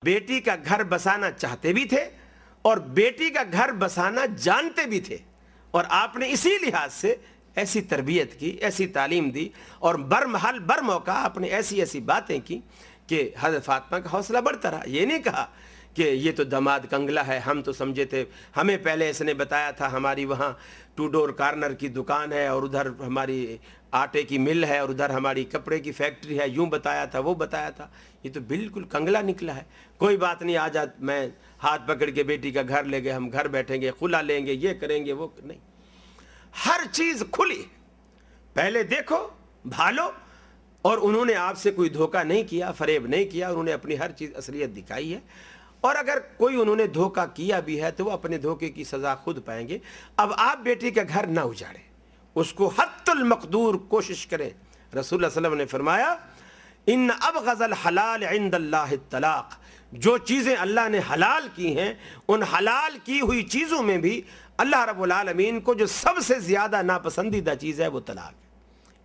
بیٹی کا گھر بسانا چاہتے بھی تھے اور بیٹی کا گھر بسانا جانتے بھی تھے، اور آپ نے اسی لحاظ سے ایسی تربیت کی، ایسی تعلیم دی، اور برمحل بر موقع آپ نے ایسی ایسی باتیں کی کہ حضرت فاطمہ کا حوصلہ بڑھتا رہا۔ یہ نہیں کہا کہ یہ تو داماد کنگلا ہے، ہم تو سمجھے تھے، ہمیں پہلے اس نے بتایا تھا ہماری وہاں 2 ڈور کارنر کی دکان ہے اور ادھر ہماری آٹے کی مل ہے اور ادھر ہماری کپڑے کی فیکٹری ہے، یوں بتایا تھا وہ بتایا تھا۔ یہ تو بالکل کنگلا نکلا ہے۔ کوئی بات نہیں، آ جا، میں ہاتھ پکڑ کے بیٹی کا گھر لے گئے، ہم گھر بیٹھیں گے، خلا لیں گے، یہ کریں گے، وہ نہیں، ہر چیز کھلی، پہلے دیکھو بھالو۔ اور انہوں نے آپ سے کوئی دھوکہ نہیں کیا، فریب نہیں کیا، انہوں نے اپنی ہر چیز اصلیت دکھائی ہے، اور اگر کوئی انہوں نے دھوکہ کیا بھی ہے تو وہ اپنے دھوکے کی سزا خود پائیں گے۔ اب آپ بیٹی کا گھر نہ اجاڑیں، اس کو حتی المقدور کوشش کریں۔ رسول اللہ صلی اللہ علیہ وسلم نے فرمایا ان ابغض الحلال عند اللہ الطلاق، جو چیزیں اللہ نے حلال کی ہیں ان حلال کی ہوئی چیزوں میں بھی اللہ رب العالمین کو جو سب سے زیادہ ناپسندیدہ چیز ہے وہ طلاق ہے۔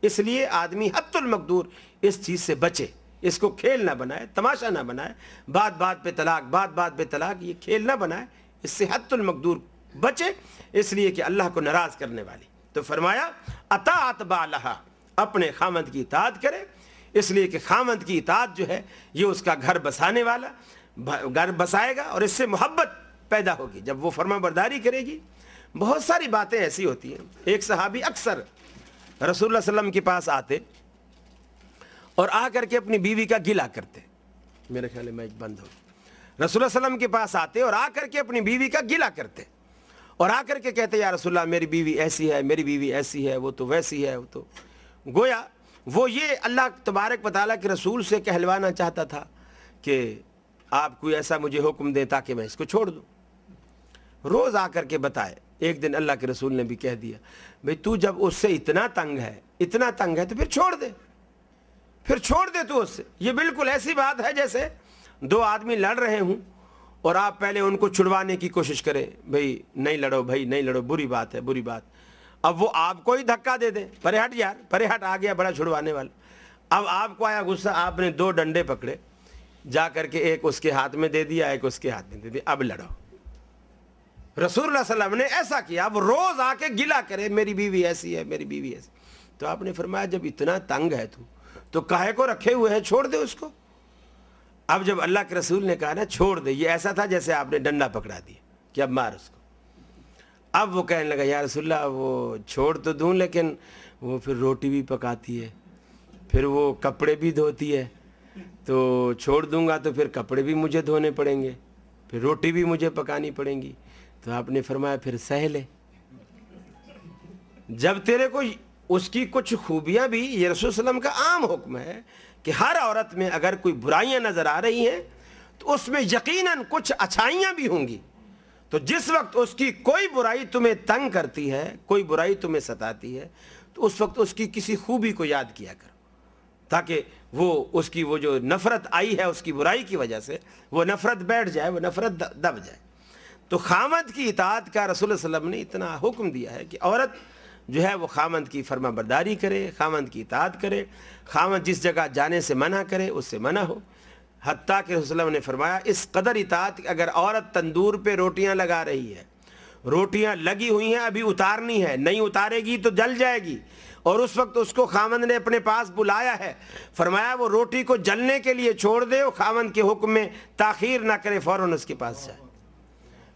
اس لیے آدمی حتی المقدور اس چیز سے بچے، اس کو کھیل نہ بنائے، تماشا نہ بنائے، بات بات پہ طلاق، بات بات پہ طلاق، یہ کھیل نہ بنائے، اس سے حتی المقدور بچے، اس لیے کہ اللہ کو ناراض کرنے والی۔ تو فرمایا اطاعت بالہا، اپنے خامند کی اطاعت کرے، اس لیے کہ خامند کی اطاعت جو ہے یہ اس کا گھر بسانے والا گھر بسائے گا، اور اس سے محبت پیدا ہوگی جب وہ فرما برداری کرے گی۔ بہت ساری باتیں ایسی ہوتی ہیں۔ ایک صحابی اکثر رسول اللہ صلی اللہ علیہ وسلم کے پاس آتے اور آ کر کے اپنی بیوی کا گلہ کرتے، میرے خیال میں بند ہو، رسول اللہ صلی اللہ علیہ وسلم کے پاس آتے اور آ کر کے اپنی بیوی کا گلہ کرتے، اور آ کر کے کہتے یا رسول اللہ میری بیوی ایسی ہے، میری بیوی ایسی ہے، وہ تو ویسی ہے، وہ تو گویا وہ یہ اللہ تبارک و تعالیٰ کے رسول سے کہلوانا چاہتا تھا کہ آپ کوئی ایسا مجھے حکم دیں تاکہ میں اس کو چھوڑ دوں۔ روز آ کر کے بتائے۔ ایک دن اللہ کے رسول نے بھی کہہ دیا بھئی تو جب اس سے اتنا تنگ ہے تو پھر چھوڑ دے، پھر چھوڑ دے تو اس سے۔ یہ بالکل ایسی بات ہے جیسے 2 آدمی لڑ رہے ہوں اور آپ پہلے ان کو چھڑوانے کی کوشش کریں، بھئی نہیں لڑو، بھائی نہیں لڑو، بری بات ہے، بری بات۔ اب وہ آپ کو ہی دھکا دے دیں، پرے ہٹ یار، پرے ہٹ، آ گیا بڑا چھڑوانے والا۔ اب آپ کو آیا غصہ، آپ نے 2 ڈنڈے پکڑے، جا کر کے ایک اس کے ہاتھ میں دے دیا، ایک اس کے ہاتھ میں دے دیا، اب لڑو۔ رسول اللہ صلی اللہ علیہ وسلم نے ایسا کیا، اب روز آ کے گلہ کرے میری بیوی ایسی ہے، میری بیوی ایسی۔ تو آپ نے فرمایا جب اتنا تنگ ہے تو کاہے کو رکھے ہوئے ہے، چھوڑ دے اس کو۔ اب جب اللہ کے رسول نے کہا نا چھوڑ دے، یہ ایسا تھا جیسے آپ نے ڈنڈا پکڑا دیا کہ اب مار اس کو۔ اب وہ کہنے لگا یا رسول اللہ وہ چھوڑ تو دوں لیکن وہ پھر روٹی بھی پکاتی ہے، پھر وہ کپڑے بھی دھوتی ہے، تو چھوڑ دوں گا تو پھر کپڑے بھی مجھے دھونے پڑیں گے، پھر روٹی بھی مجھے پکانی پڑیں گی۔ تو آپ نے فرمایا پھر سہ لے، جب تیرے کو اس کی کچھ خوبیاں بھی، یہ رسول صلی اللہ علیہ وسلم کا عام حکم ہے کہ ہر عورت میں اگر کوئی برائیاں نظر آ رہی ہیں تو اس میں یقیناً کچھ اچھائیاں بھی ہوں گی، تو جس وقت اس کی کوئی برائی تمہیں تنگ کرتی ہے، کوئی برائی تمہیں ستاتی ہے، تو اس وقت اس کی کسی خوبی کو یاد کیا کرو، تاکہ وہ اس کی وہ جو نفرت آئی ہے اس کی برائی کی وجہ سے وہ نفرت بیٹھ جائے، وہ نفرت دب جائے۔ تو خامند کی اطاعت کا رسول اللہ صلی اللہ علیہ وسلم نے اتنا حکم دیا ہے کہ عورت جو ہے وہ خامند کی فرما برداری کرے، خامند کی اطاعت کرے، خامند جس جگہ جانے سے منع کرے اس سے منع ہو۔ حتیٰ کہ رسول اللہ صلی اللہ علیہ وسلم نے فرمایا اس قدر اطاعت کہ اگر عورت تندور پہ روٹیاں لگا رہی ہے، روٹیاں لگی ہوئی ہیں، ابھی اتارنی ہے، نہیں اتارے گی تو جل جائے گی، اور اس وقت اس کو خامند نے اپنے پاس بلایا ہے، فرمایا وہ روٹی کو جلنے کے لیے چھوڑ دے، اور خامند کے حکم میں تاخیر نہ کرے، فوراً اس کے پاس جائے۔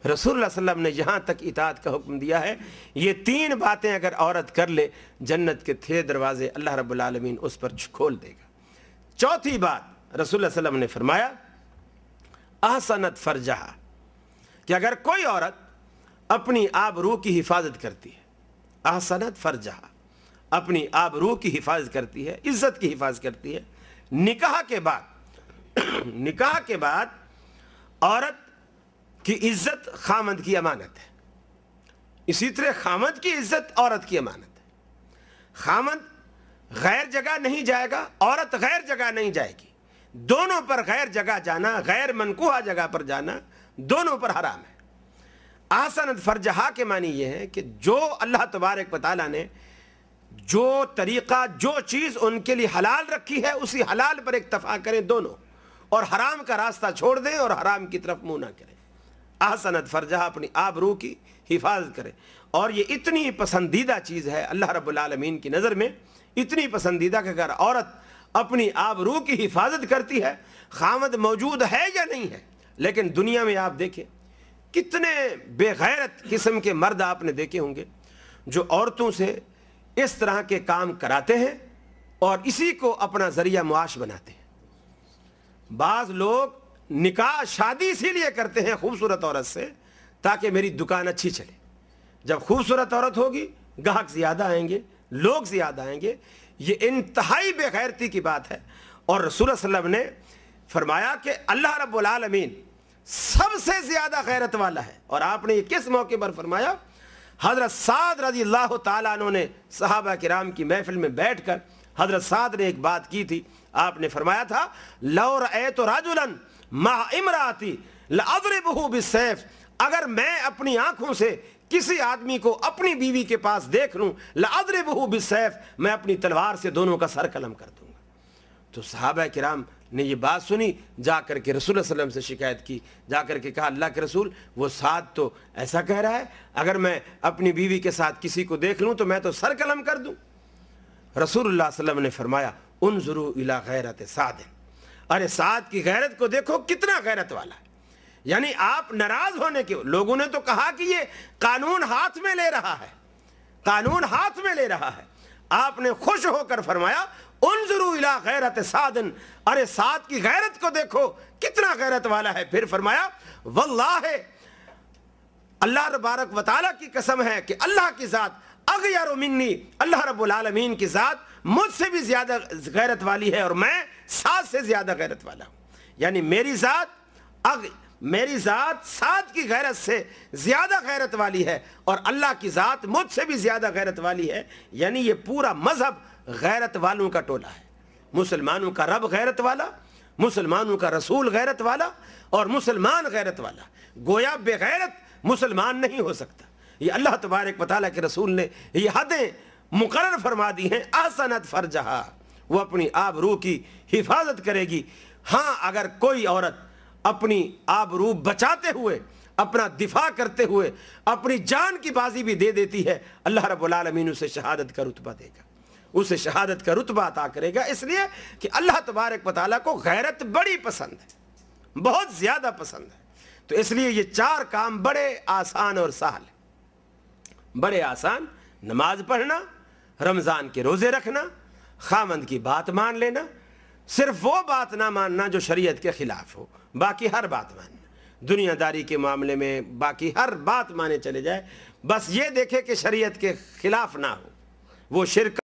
رسول اللہ صلی اللہ علیہ وسلم نے جہاں تک اطاعت کا حکم دیا ہے، یہ 3 باتیں اگر عورت کر لے، جنت کے تھے دروازے اللہ رب العالمین اس پر کھول دے گا۔ چوتھی بات رسول اللہ صلی اللہ علیہ وسلم نے فرمایا احسنت فرجہا، کہ اگر کوئی عورت اپنی آبرو کی حفاظت کرتی ہے، احسنت فرجہا، اپنی آبرو کی حفاظت کرتی ہے، عزت کی حفاظت کرتی ہے، نکاح کے بعد عورت کی عزت خامند کی امانت ہے، اسی طرح خامند کی عزت عورت کی امانت ہے۔ خامند غیر جگہ نہیں جائے گا، عورت غیر جگہ نہیں جائے گی، دونوں پر غیر جگہ جانا، غیر منکوحہ جگہ پر جانا دونوں پر حرام ہے۔ احسنت فرجہا کے معنی یہ ہے کہ جو اللہ تبارک و تعالیٰ نے جو طریقہ، جو چیز ان کے لیے حلال رکھی ہے، اسی حلال پر اکتفا کریں دونوں، اور حرام کا راستہ چھوڑ دیں اور حرام کی طرف منہ نہ کریں. احسنت فرجہا، اپنی آبرو کی حفاظت کریں. اور یہ اتنی پسندیدہ چیز ہے اللہ رب العالمین کی نظر میں، اتنی پسندیدہ کہ اگر عورت اپنی آبرو کی حفاظت کرتی ہے، خاوند موجود ہے یا نہیں ہے. لیکن دنیا میں آپ دیکھیں کتنے بے غیرت قسم کے مرد آپ نے دیکھے ہوں گے جو عورتوں سے اس طرح کے کام کراتے ہیں اور اسی کو اپنا ذریعہ معاش بناتے ہیں. بعض لوگ نکاح شادی اسی لیے کرتے ہیں خوبصورت عورت سے تاکہ میری دکان اچھی چلے. جب خوبصورت عورت ہوگی گاہک زیادہ آئیں گے، لوگ زیادہ آئیں گے. یہ انتہائی بے غیرتی کی بات ہے. اور رسول اللہ صلی اللہ علیہ وسلم نے فرمایا کہ اللہ رب العالمین سب سے زیادہ غیرت والا ہے. اور آپ نے یہ کس موقع پر فرمایا؟ حضرت سعد رضی اللہ تعالیٰ عنہ نے صحابہ کرام کی محفل میں بیٹھ کر حضرت سعد نے ایک بات کی تھی. آپ نے فرمایا تھا لو رأیت رجلا مع امراتی لأضربہ بالسیف، اگر میں اپنی آنکھوں سے کسی آدمی کو اپنی بیوی کے پاس دیکھ لوں لأضربہ بالسیف، میں اپنی تلوار سے دونوں کا سر قلم کر دوں گا. تو صحابہ کرام نے یہ بات سنی، جا کر کے رسول اللہ صلی اللہ علیہ وسلم سے شکایت کی، جا کر کے کہا اللہ کے رسول وہ سعد تو ایسا کہہ رہا ہے اگر میں اپنی بیوی کے ساتھ کسی کو دیکھ لوں تو میں تو سر قلم کر دوں. رسول اللہ صلی اللہ علیہ وسلم نے فرمایا انظروا الی غیرت سعد، ارے سعد کی غیرت کو دیکھو کتنا غیرت والا ہے. یعنی آپ ناراض ہونے کے، لوگوں نے تو کہا کہ یہ قانون ہاتھ میں لے رہا ہے، قانون ہاتھ میں لے رہا ہے. آپ نے خوش ہو کر فرمایا انظروا الی غیرت سعد، ارے سعد کی غیرت کو دیکھو کتنا غیرت والا ہے. پھر فرمایا واللہ، اللہ تبارک و تعالیٰ کی قسم ہے کہ اللہ کی ذات اغیر منی، اللہ رب العالمین کی ذات مجھ سے بھی زیادہ غیرت والی ہے اور میں سعد سے زیادہ غیرت والا ہوں. یعنی میری ذات سعد کی غیرت سے زیادہ غیرت والی ہے اور اللہ کی ذات مجھ سے بھی زیادہ غیرت والی ہے. یعنی یہ پورا مذہب غیرت والوں کا ٹولہ ہے. مسلمانوں کا رب غیرت والا، مسلمانوں کا رسول غیرت والا اور مسلمان غیرت والا. گویا بے غیرت مسلمان نہیں ہو سکتا. یہ اللہ تبارک و تعالیٰ کے رسول نے یہ حدیں مقرر فرما دی ہیں. احسنت فرجہا، وہ اپنی آبرو کی حفاظت کرے گی. ہاں اگر کوئی عورت اپنی آبرو بچاتے ہوئے، اپنا دفاع کرتے ہوئے اپنی جان کی بازی بھی دے دیتی ہے، اللہ رب العالمین اسے شہادت کا رتبہ دے گا، اسے شہادت کا رتبہ عطا کرے گا. اس لیے کہ اللہ تبارک و تعالیٰ کو غیرت بڑی پسند ہے، بہت زیادہ پسند ہے. تو اس لیے یہ چار کام بڑے آسان اور سہل ہیں. بڑے آسان: نماز پڑھنا، رمضان کے روزے رکھنا، خاوند کی بات مان لینا، صرف وہ بات نہ ماننا جو شریعت کے خلاف ہو، باقی ہر بات ماننا. دنیا داری کے معاملے میں باقی ہر بات مانے چلے جائے، بس یہ دیکھے کہ شریعت کے خلاف نہ ہو. وہ شرک